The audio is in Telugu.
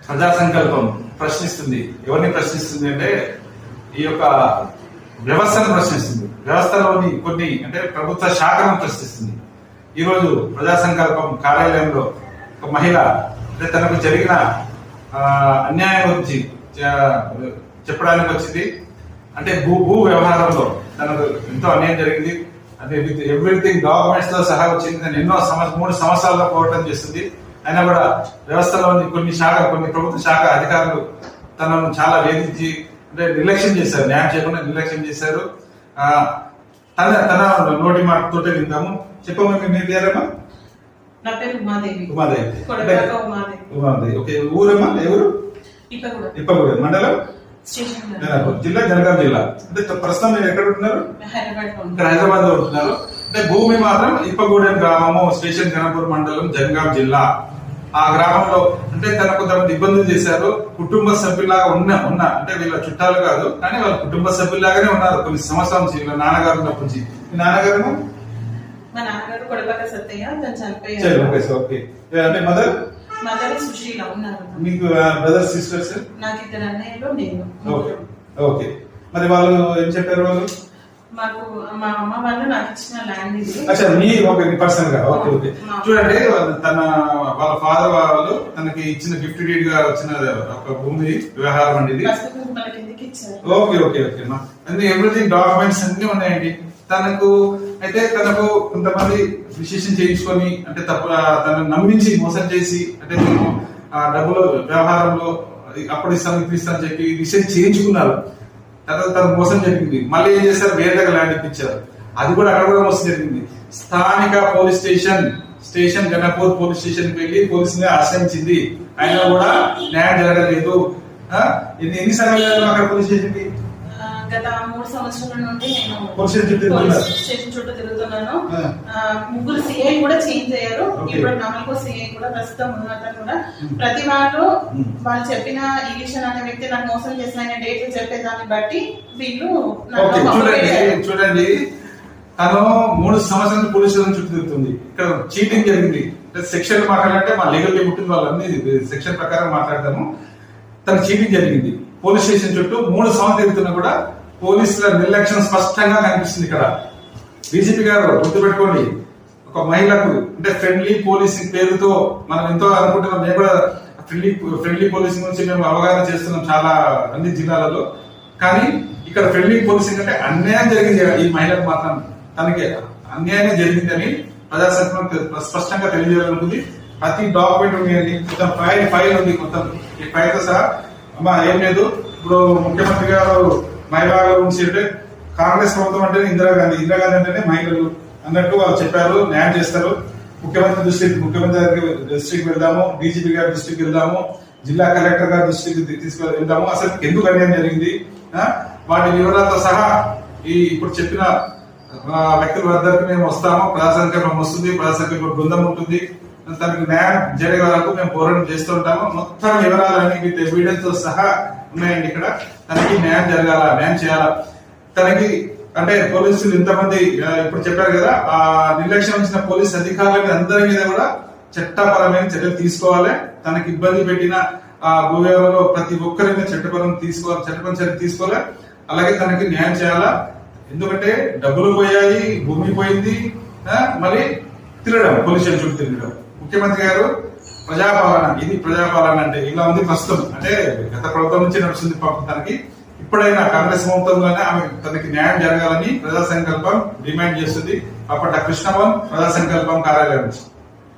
ప్రజా సంకల్పం ప్రశ్నిస్తుంది. ఎవరిని ప్రశ్నిస్తుంది అంటే ఈ యొక్క వ్యవస్థను ప్రశ్నిస్తుంది. వ్యవస్థలోని కొన్ని అంటే ప్రభుత్వ శాఖను ప్రశ్నిస్తుంది. ఈరోజు ప్రజా సంకల్పం కార్యాలయంలో ఒక మహిళ అంటే తనకు జరిగిన అన్యాయం గురించి చెప్పడానికి వచ్చింది. అంటే భూ వ్యవహారంలో తనకు ఎంతో అన్యాయం జరిగింది. అంటే ఎవ్రీథింగ్ డాక్యుమెంట్స్ తో సహా వచ్చింది. తను ఎన్నో 3 సంవత్సరాల్లో పోరాటం చేస్తుంది. అయినా కూడా వ్యవస్థలోని కొన్ని ప్రభుత్వ శాఖ అధికారులు తనను చాలా వేధించి అంటే నిర్లక్ష్యం చేశారు. న్యాయం చేయకుండా నిర్లక్ష్యం చేశారు. తన నోటి మాటతోటే విందాము. చెప్పమని మీరు పేరమ్మా? నా పేరు ఉమాదేవి. ఉమాదేవి. ఓకే. ఊరమ్మా? ఎవరు? ఇప్పగూడెం మండలం, జిల్లా జనగాం జిల్లా. అంటే ప్రస్తుతం మీరు ఎక్కడ ఉంటున్నారు? హైదరాబాద్ లో ఉంటున్నారు. అంటే భూమి మాత్రం ఇప్పగూడెం గ్రామము, స్టేషన్ గణపూర్ మండలం, జనగాం జిల్లా. ఆ గ్రామంలో అంటే తనకు కొంతమంది ఇబ్బందులు చేశారు. కుటుంబ సభ్యులాగా ఉన్న అంటే వీళ్ళ చుట్టాలు కాదు, కానీ వాళ్ళ కుటుంబ సభ్యులాగానే ఉన్నారు కొన్ని సంవత్సరాల నుంచి. వీళ్ళ నాన్నగారు ఉన్నప్పటి నుంచి. మీ నాన్నగారు? మా నాన్నగారు కొడపక సత్తయ్య, తను చనిపోయారు. ఓకే. అంటే మదర్ సుశీల ఉన్నారు. మీకు బ్రదర్స్, సిస్టర్స్? నాకు 2 అన్నయ్యలు, నేను. ఓకే. మరి వాళ్ళు ఏం చెప్పారు? వాళ్ళు మాకు మా అమ్మ వాళ్ళు నాకు ఇచ్చిన ల్యాండ్ ఇది. అచ్చా, మీ పర్సనల్ గా. ఓకే. చూడండి, వాళ్ళ ఫాదర్ వాళ్ళు తనకి ఇచ్చిన గిఫ్ట్ డీడ్ గా వచ్చిన ఒక భూమి వ్యవహారం అండి ఇది. ఓకే. అన్ని ఎవ్రీథింగ్ డాక్యుమెంట్స్ అన్ని ఉన్నాయండి. తనకు కొంతమంది విశేషం చేయించుకొని అంటే తనను నమ్మించి మోసం చేసి అంటే నేను డబ్బుల వ్యవహారంలో అప్పుడు ఇస్తాను ఇప్పుడు ఇస్తాను చెప్పి విషయం చేయించుకున్నారు. తర్వాత తను మోసం జరిగింది. మళ్ళీ ఏం చేశారు? వేరే దగ్గర ల్యాండ్ ఇప్పించారు. అది కూడా అక్కడ కూడా మోసం జరిగింది. స్థానిక police station Ganapur police station కి వెళ్లి పోలీసుని ఆశ్రయించింది. అయినా కూడా న్యాయం జరగలేదు. ఎన్నిసార్లు అక్కడ పోలీస్ స్టేషన్ కి? గత 3 సంవత్సరాల నుండి నేను పోలీస్ స్టేషన్ చుట్టూ తిరుగుతున్నాను. 3 సిఐ కూడా చేంజ్ అయ్యారు. ఇప్పుడు 4వ సిఐ కూడా ప్రస్తుతం ఉన్నత కూడా ప్రతి వాళ్ళు చెప్పిన ఈ విషయం అనే వ్యక్తి నాకు మోసం చేసిన డేట్లు చెప్పేదాన్ని బట్టి వీళ్ళు చూడండి. తను 3 సంవత్సరాలు పోలీసుల చుట్టూ తిరుగుతుంది. ఇక్కడ చీటింగ్ జరిగింది. సెక్షన్ మాట్లాడాలంటే మా లీగల్ పుట్టిన వాళ్ళన్నీ సెక్షన్ ప్రకారం మాట్లాడతాము. తనకు చీటింగ్ జరిగింది. పోలీస్ స్టేషన్ చుట్టూ 3 సంవత్సరాలు తిరుగుతున్నా కూడా పోలీసుల నిర్లక్ష్యం స్పష్టంగా కనిపిస్తుంది. ఇక్కడ డీజీపీ గారు గుర్తుపెట్టుకోండి, ఒక మహిళకు అంటే ఫ్రెండ్లీ పోలీసింగ్ పేరుతో మనం ఎంతో అనుకుంటున్నాం. మేము కూడా ఫ్రెండ్లీ పోలీసింగ్ గురించి మేము అవగాహన చేస్తున్నాం చాలా అన్ని జిల్లాలలో. కానీ ఇక్కడ ఫ్రెండ్లీ పోలీసింగ్ అంటే అన్యాయం జరిగింది. ఈ మహిళకు మాత్రం తనకి అన్యాయం జరిగిందని ప్రజాసంకల్పం స్పష్టంగా తెలియజేయాలనుకుంది. ప్రతి డాక్యుమెంట్ ఉంది, మొత్తం ఫైల్ ఉంది. మొత్తం ఈ ఫైల్ తో సహా అమ్మా ఏం లేదు. ఇప్పుడు ముఖ్యమంత్రి గారు మహిళల గురించి అంటే కాంగ్రెస్ ప్రభుత్వం అంటే ఇందిరాగాంధీ అంటేనే మహిళలు అన్నట్టు వాళ్ళు చెప్పారు. న్యాయం చేస్తారు. ముఖ్యమంత్రి దృష్టికి వెళ్దాము, డీజీపీ గారి దృష్టికి వెళ్దాము, జిల్లా కలెక్టర్ గారి దృష్టికి వెళ్దాము. అసలు ఎందుకు అన్యాయం జరిగింది వాటి వివరాలతో సహా ఇప్పుడు చెప్పిన వ్యక్తుల వద్దకు మేము వస్తాము. ప్రజాసంకల్పం వస్తుంది, ప్రజాసంకల్ప బృందం ఉంటుంది. తనకు న్యాయం జరిగే వరకు మేము పోరాటం చేస్తూ ఉంటాము. మొత్తం వివరాలన్నీ విత్ ఎవిడెన్స్ తో సహా ఉన్నాయండి. ఇక్కడ తనకి న్యాయం జరగాల, న్యాయం చేయాలా. తనకి అంటే పోలీసులు ఇంతమంది ఇప్పుడు చెప్పారు కదా, ఆ నిర్లక్ష్యం ఇచ్చిన పోలీస్ అధికారులని అందరి మీద కూడా చట్టపరమైన చర్యలు తీసుకోవాలి. తనకి ఇబ్బంది పెట్టిన ఆ భూవ్యవహారంలో ప్రతి ఒక్కరి మీద చట్టపరమైన చర్య తీసుకోవాలి. అలాగే తనకి న్యాయం చేయాలా. ఎందుకంటే డబ్బులు పోయాయి, భూమి పోయింది, మళ్ళీ తిరగడం, పోలీస్ స్టేషన్ చుట్టూ తిరగడం. ముఖ్యమంత్రి గారు ప్రజాపాలన అంటే ఇలా ఉంది ప్రస్తుతం. అంటే గత ప్రభుత్వం నుంచి నడుస్తుంది పాపం. తనకి ఇప్పుడైనా కాంగ్రెస్ ప్రభుత్వంలోనే ఆమె తనకి న్యాయం జరగాలని ప్రజా సంకల్పం డిమాండ్ చేస్తుంది. అప్పటి కృష్ణవన్ ప్రజా సంకల్పం కార్యాలయం నుంచి.